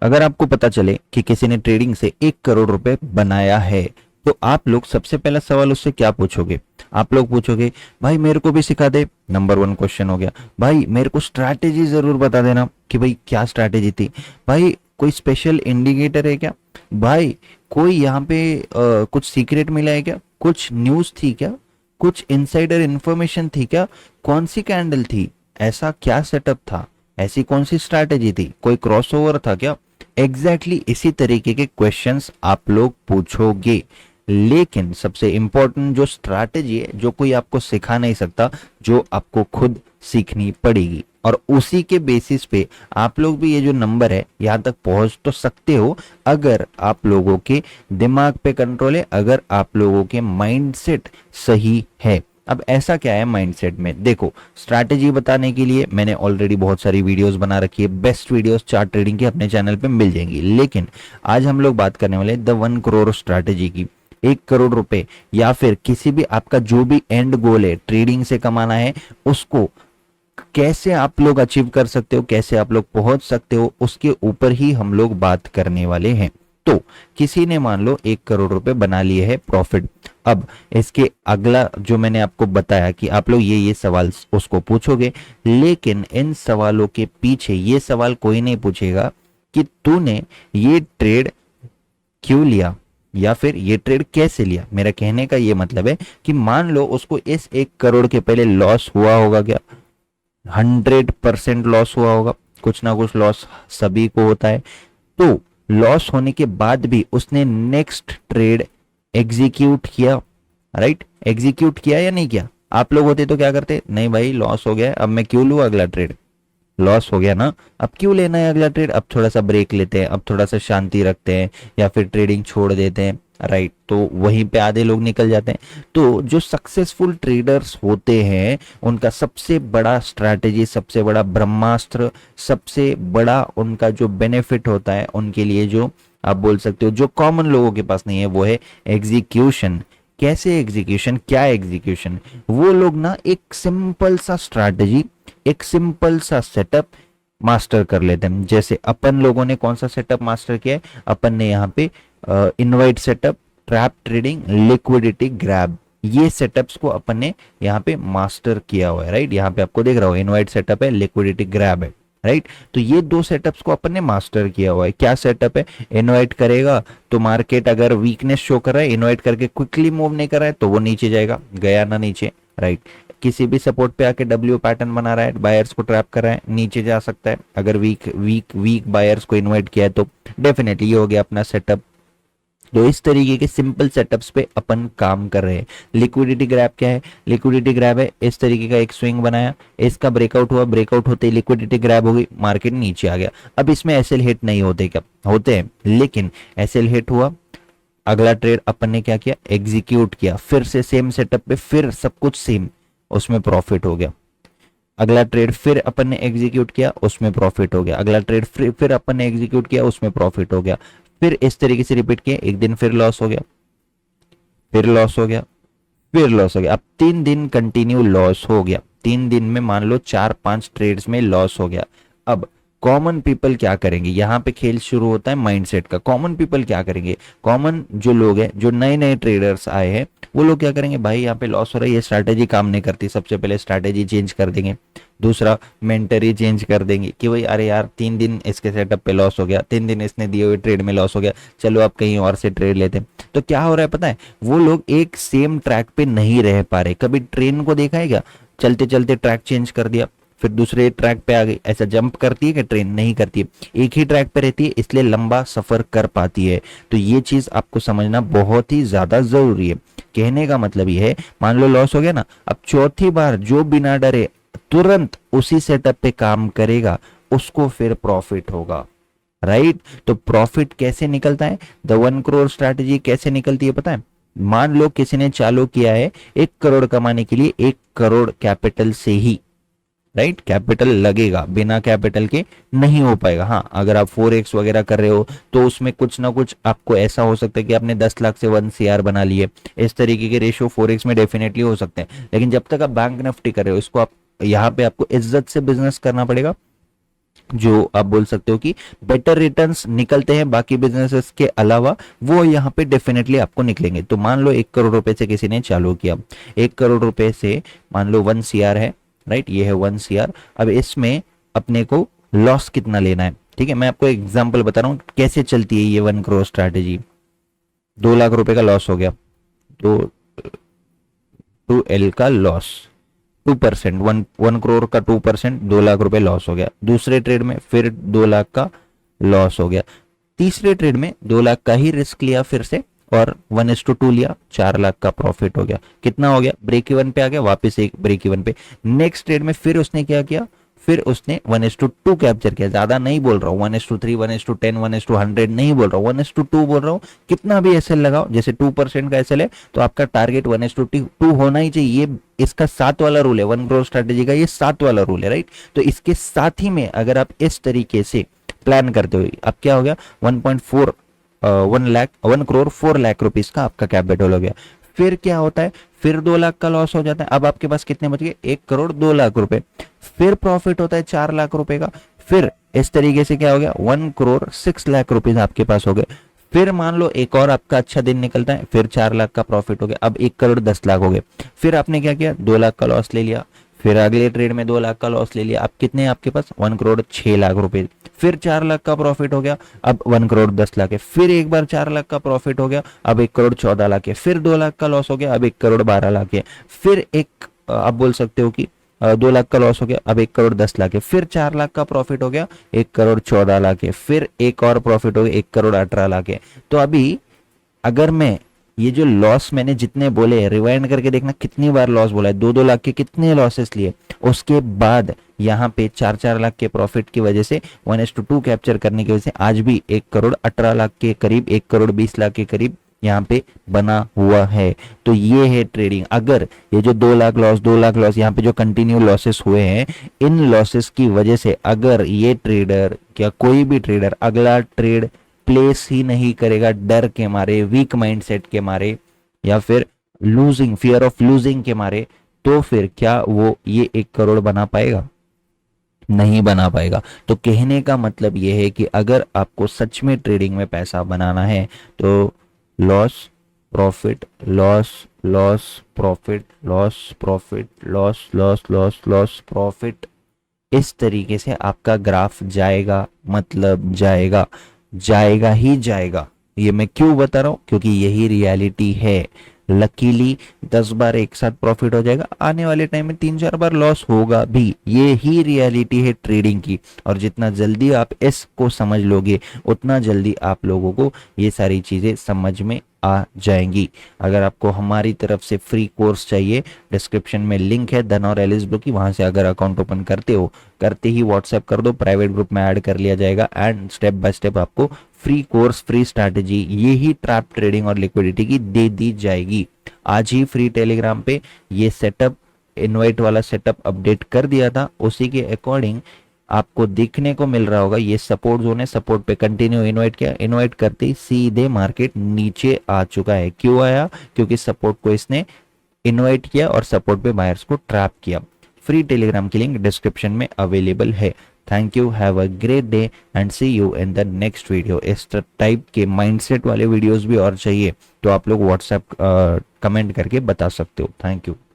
अगर आपको पता चले कि किसी ने ट्रेडिंग से 1 करोड़ रुपए बनाया है, तो आप लोग सबसे पहला सवाल उससे क्या पूछोगे? आप लोग पूछोगे भाई मेरे को भी सिखा दे, नंबर 1 क्वेश्चन हो गया। भाई मेरे को स्ट्रैटेजी जरूर बता देना कि भाई क्या स्ट्रैटेजी थी। भाई कोई स्पेशल इंडिकेटर है क्या? भाई कोई यहाँ पे कुछ सीक्रेट मिला है क्या? कुछ न्यूज थी क्या? कुछ इनसाइडर इंफॉर्मेशन थी क्या? कौन सी कैंडल थी? ऐसा क्या सेटअप था? ऐसी कौन सी स्ट्रैटेजी थी? कोई क्रॉसओवर था क्या? एग्जैक्टली इसी तरीके के क्वेश्चंस आप लोग पूछोगे। लेकिन सबसे इंपॉर्टेंट जो स्ट्रैटेजी है, जो कोई आपको सिखा नहीं सकता, जो आपको खुद सीखनी पड़ेगी, और उसी के बेसिस पे आप लोग भी ये जो नंबर है यहां तक पहुंच तो सकते हो, अगर आप लोगों के दिमाग पे कंट्रोल है, अगर आप लोगों के माइंडसेट सही है। अब ऐसा क्या है माइंडसेट में? देखो, स्ट्रैटेजी बताने के लिए मैंने ऑलरेडी बहुत सारी वीडियोस बना रखी है, बेस्ट वीडियोस चार्ट ट्रेडिंग की अपने चैनल पे मिल जाएंगी। लेकिन आज हम लोग बात करने वाले द 1 करोड़ स्ट्रैटेजी की। 1 करोड़ रुपए, या फिर किसी भी आपका जो भी एंड गोल है ट्रेडिंग से कमाना है, उसको कैसे आप लोग अचीव कर सकते हो, कैसे आप लोग पहुंच सकते हो, उसके ऊपर ही हम लोग बात करने वाले हैं। तो किसी ने मान लो 1 करोड़ रुपए बना लिए है प्रॉफिट। अब इसके अगला जो मैंने आपको बताया कि आप लोग ये सवाल उसको पूछोगे, लेकिन इन सवालों के पीछे ये सवाल कोई नहीं पूछेगा कि तूने ये ट्रेड क्यों लिया, या फिर ये ट्रेड कैसे लिया। मेरा कहने का ये मतलब है कि मान लो उसको इस 1 करोड़ के पहले लॉस हुआ होगा क्या? 100% लॉस हुआ होगा, कुछ ना कुछ लॉस सभी को होता है। तो लॉस होने के बाद भी उसने नेक्स्ट ट्रेड एग्जीक्यूट किया, राइट? एग्जीक्यूट किया या नहीं किया? आप लोग होते तो क्या करते? नहीं भाई लॉस हो गया, अब मैं क्यों लूँ अगला ट्रेड? लॉस हो गया ना, अब क्यों लेना है अगला ट्रेड? अब थोड़ा सा ब्रेक लेते हैं, अब थोड़ा सा शांति रखते हैं, या फिर ट्रेडिंग छोड़ देते हैं, राइट? तो वहीं पे आधे लोग निकल जाते हैं। तो जो सक्सेसफुल ट्रेडर्स होते हैं, उनका सबसे बड़ा स्ट्रैटेजी, सबसे बड़ा ब्रह्मास्त्र, सबसे बड़ा उनका जो बेनिफिट होता है उनके लिए, जो आप बोल सकते हो जो कॉमन लोगों के पास नहीं है, वो है एग्जीक्यूशन। कैसे एग्जीक्यूशन? क्या एग्जीक्यूशन? वो लोग ना एक सिंपल सा स्ट्रैटेजी, एक सिंपल सा सेटअप मास्टर कर लेते हैं। जैसे अपन लोगों ने कौन सा सेटअप मास्टर किया है? अपन ने यहाँ पे invite setup, trap trading, liquidity grab, ये सेटअप्स को अपन ने यहाँ पे मास्टर किया हुआ है, राइट? यहाँ पे आपको देख रहा हो इनवाइट सेटअप है, लिक्विडिटी ग्रैब है, राइट? तो ये दो सेटअप्स को अपन ने मास्टर किया हुआ है। क्या सेटअप है? इनवाइट करेगा तो मार्केट अगर वीकनेस शो कर रहा है, इनवाइट करके क्विकली मूव नहीं कर रहा है, तो वो नीचे जाएगा, गया ना नीचे, राइट? किसी भी सपोर्ट पे आके डब्ल्यू पैटर्न बना रहा है, बायर्स को ट्रैप कर रहा है, नीचे जा सकता है। अगर वीक वीक वीक बायर्स को इन्वाइट किया है तो डेफिनेटली ये हो गया अपना सेटअप। तो इस तरीके के सिंपल सेटअप्स पे अपन काम कर रहे हैं। लिक्विडिटी ग्रैब क्या है? लिक्विडिटी ग्रैब है इस तरीके का एक स्विंग बनाया, इसका ब्रेकआउट हुआ, ब्रेकआउट होते ही लिक्विडिटी ग्रैब हो गई, मार्केट नीचे आ गया। अब इसमें एसएल हिट नहीं होते क्या? होते हैं, लेकिन एसएल हिट हुआ, अगला ट्रेड अपन ने क्या किया? एग्जीक्यूट किया, फिर से सेम सेटअप पे, फिर सब कुछ सेम, उसमें प्रॉफिट हो गया। अगला ट्रेड फिर अपन ने एग्जीक्यूट किया, उसमें प्रॉफिट हो गया। अगला ट्रेड फिर अपन ने एग्जीक्यूट किया, उसमें प्रॉफिट हो गया। फिर इस तरीके से रिपीट किए, एक दिन फिर लॉस हो गया, फिर लॉस हो गया, फिर लॉस हो गया। अब 3 दिन कंटिन्यू लॉस हो गया, 3 दिन में मान लो 4-5 ट्रेड्स में लॉस हो गया। अब कॉमन पीपल क्या करेंगे? यहाँ पे खेल शुरू होता है माइंडसेट का। कॉमन पीपल क्या करेंगे? कॉमन जो लोग हैं, जो नए नए ट्रेडर्स आए हैं, वो लोग क्या करेंगे? भाई यहाँ पे लॉस हो रहा है, ये स्ट्रैटेजी काम नहीं करती, सबसे पहले स्ट्रैटेजी चेंज कर देंगे। दूसरा, मेंटरी चेंज कर देंगे कि भाई अरे यार 3 दिन इसके सेटअप पे लॉस हो गया, 3 दिन इसने दिए हुए ट्रेड में लॉस हो गया, चलो अब कहीं और से ट्रेड लेते हैं। तो क्या हो रहा है पता है? वो लोग एक सेम ट्रैक पे नहीं रह पा रहे। कभी ट्रेन को देखा है क्या? चलते चलते ट्रैक चेंज कर दिया, फिर दूसरे ट्रैक पे आ गई। ऐसा जंप करती है कि ट्रेन नहीं करती है, एक ही ट्रैक पे रहती है, इसलिए लंबा सफर कर पाती है। तो ये चीज आपको समझना बहुत ही ज्यादा जरूरी है। कहने का मतलब ये है, मान लो लॉस हो गया ना, अब चौथी बार जो बिना डरे तुरंत उसी सेटअप पे काम करेगा, उसको फिर प्रॉफिट होगा, राइट? तो प्रॉफिट कैसे निकलता है? द 1 करोड़ स्ट्रैटेजी कैसे निकलती है पता है? मान लो किसी ने चालू किया है 1 करोड़ कमाने के लिए, 1 करोड़ कैपिटल से ही, राइट? कैपिटल लगेगा, बिना कैपिटल के नहीं हो पाएगा। हाँ, अगर आप 4x वगैरह कर रहे हो तो उसमें कुछ ना कुछ आपको ऐसा हो सकता है कि आपने 10 लाख से 1 CR बना लिए, इस तरीके के रेशियो 4x में डेफिनेटली हो सकते हैं। लेकिन जब तक आप बैंक निफ्टी कर रहे हो, इसको आप यहाँ पे आपको इज्जत से बिजनेस करना पड़ेगा, जो आप बोल सकते हो कि बेटर रिटर्न्स निकलते हैं बाकी बिजनेसेस के अलावा, वो यहाँ पे डेफिनेटली आपको निकलेंगे। तो मान लो 1 करोड़ रुपए से किसी ने चालू किया, 1 करोड़ रुपए से मान लो 1 CR है, राइट, ये है 1 CR। अब इसमें अपने को लॉस कितना लेना है, ठीक है, मैं आपको एग्जाम्पल बता रहा हूँ कैसे चलती है ये 1 करोड़ स्ट्रैटेजी। 2 लाख रुपए का लॉस हो गया, तो 2L का लॉस, 2%, 1 करोड़ का 2%, 2 लाख रुपए लॉस हो गया। दूसरे ट्रेड में फिर 2 लाख का लॉस हो गया। तीसरे ट्रेड में 2 लाख का ही रिस्क लिया फिर से, और 1:2 लिया, 4 लाख का प्रॉफिट हो गया। कितना हो गया, ब्रेक इवन पे आ गया, वापस एक ब्रेक इवन पे। नेक्स्ट ट्रेड में फिर उसने क्या किया, फिर उसने 1:2 कैप्चर किया। ज्यादा नहीं बोल रहा हूँ, 1:3, 1:10, 1:100 नहीं बोल रहा हूँ, 1:2 बोल रहा हूँ। कितना भी एसएल लगाओ, जैसे 2% का एसएल है तो आपका टारगेट 1:2 होना ही चाहिए। ये इसका 7 वाला रूल है, 1 करोड़ स्ट्रेटेजी का ये 7 वाला रूल है, राइट। तो इसके साथ ही में अगर आप इस तरीके से प्लान करते हो, अब क्या हो गया, 1.4 1 करोड़ 4 लाख रुपीज का आपका कैपिटल हो गया। फिर क्या होता है, फिर 2 लाख का लॉस हो जाता है। अब आपके पास कितने बच गए, 1 करोड़ 2 लाख रुपए। फिर प्रॉफिट होता है 4 लाख रुपए का। फिर इस तरीके से क्या हो गया, 1 करोड़ 6 लाख रुपीज आपके पास हो गए। फिर मान लो एक और आपका अच्छा दिन निकलता है, फिर 4 लाख का प्रॉफिट हो गया, अब 1 करोड़ 10 लाख हो गए। फिर आपने क्या किया, 2 लाख का लॉस ले लिया। फिर अगले ट्रेड में 2 लाख का लॉस ले लिया, अब कितने आपके पास, 1 करोड़ 6 लाख रुपए। फिर 4 लाख का प्रॉफिट हो गया, अब 1 करोड़ 10 लाख है। फिर एक बार 4 लाख का प्रॉफिट हो गया, अब 1 करोड़ 14 लाख है। फिर 2 लाख का लॉस हो गया, अब 1 करोड़ 12 लाख है। फिर एक आप बोल सकते हो कि 2 लाख का लॉस हो गया, अब 1 करोड़ 10 लाख है। फिर 4 लाख का प्रॉफिट हो गया, 1 करोड़ 14 लाख है। फिर एक और प्रॉफिट हो गया, 1 करोड़ 18 लाख है। तो अभी अगर मैं ये जो लॉस मैंने जितने बोले, रिवाइंड करके देखना कितनी बार लॉस बोला है, 2-2 लाख के कितने लॉसेस लिए। उसके बाद यहाँ पे 4-4 लाख के प्रॉफिट की वजह से 1:2 कैप्चर करने की वजह से आज भी 1 करोड़ 18 लाख के करीब, 1 करोड़ 20 लाख के करीब यहाँ पे बना हुआ है। तो ये है ट्रेडिंग। अगर ये जो 2 लाख लॉस यहाँ पे जो कंटिन्यू लॉसेस हुए हैं, इन लॉसेस की वजह से अगर ये ट्रेडर या कोई भी ट्रेडर अगला ट्रेड प्लेस ही नहीं करेगा, डर के मारे, वीक माइंडसेट के मारे, या फिर लूजिंग, फियर ऑफ लूजिंग के मारे, तो फिर क्या वो ये 1 करोड़ बना पाएगा, नहीं बना पाएगा। तो कहने का मतलब ये है कि अगर आपको सच में ट्रेडिंग में पैसा बनाना है तो loss profit loss loss profit loss profit loss loss loss loss profit, इस तरीके से आपका ग्राफ जाएगा, मतलब जाएगा, जाएगा ही जाएगा। ये मैं क्यों बता रहा हूं, क्योंकि यही रियलिटी है। लकीली 10 बार एक साथ प्रॉफिट हो जाएगा, आने वाले टाइम में 3-4 बार लॉस होगा भी। ये ही रियलिटी है ट्रेडिंग की। और जितना जल्दी आप इसको समझ लोगे, उतना जल्दी आप लोगों को ये सारी चीजें समझ में आ जाएंगी। अगर आपको हमारी तरफ से फ्री कोर्स चाहिए, डिस्क्रिप्शन में लिंक है धन और एलिस ब्रो की, वहां से अगर अकाउंट ओपन करते हो, करते ही व्हाट्सएप कर दो, प्राइवेट ग्रुप में ऐड कर लिया जाएगा, एंड स्टेप बाय स्टेप आपको फ्री कोर्स, फ्री स्ट्रैटेजी, ये ही ट्रैप ट्रेडिंग और लिक्विडिटी की दे दी जाएगी। आज ही फ्री टेलीग्राम पे ये सेटअप, इनवाइट वाला सेटअप अपडेट कर दिया था, उसी के अकॉर्डिंग आपको देखने को मिल रहा होगा ये सपोर्ट जोन है। सपोर्ट पे कंटिन्यू इनवाइट किया, इनवाइट करते ही सीधे मार्केट नीचे आ चुका है। क्यों आया, क्योंकि सपोर्ट को इसने इनवाइट किया और सपोर्ट पे बायर्स को ट्रैप किया। फ्री टेलीग्राम की लिंक डिस्क्रिप्शन में अवेलेबल है। Thank you, have a great day and see you in the next video. इस टाइप के माइंडसेट वाले वीडियोस भी और चाहिए तो आप लोग व्हाट्सएप कमेंट करके बता सकते हो। Thank you.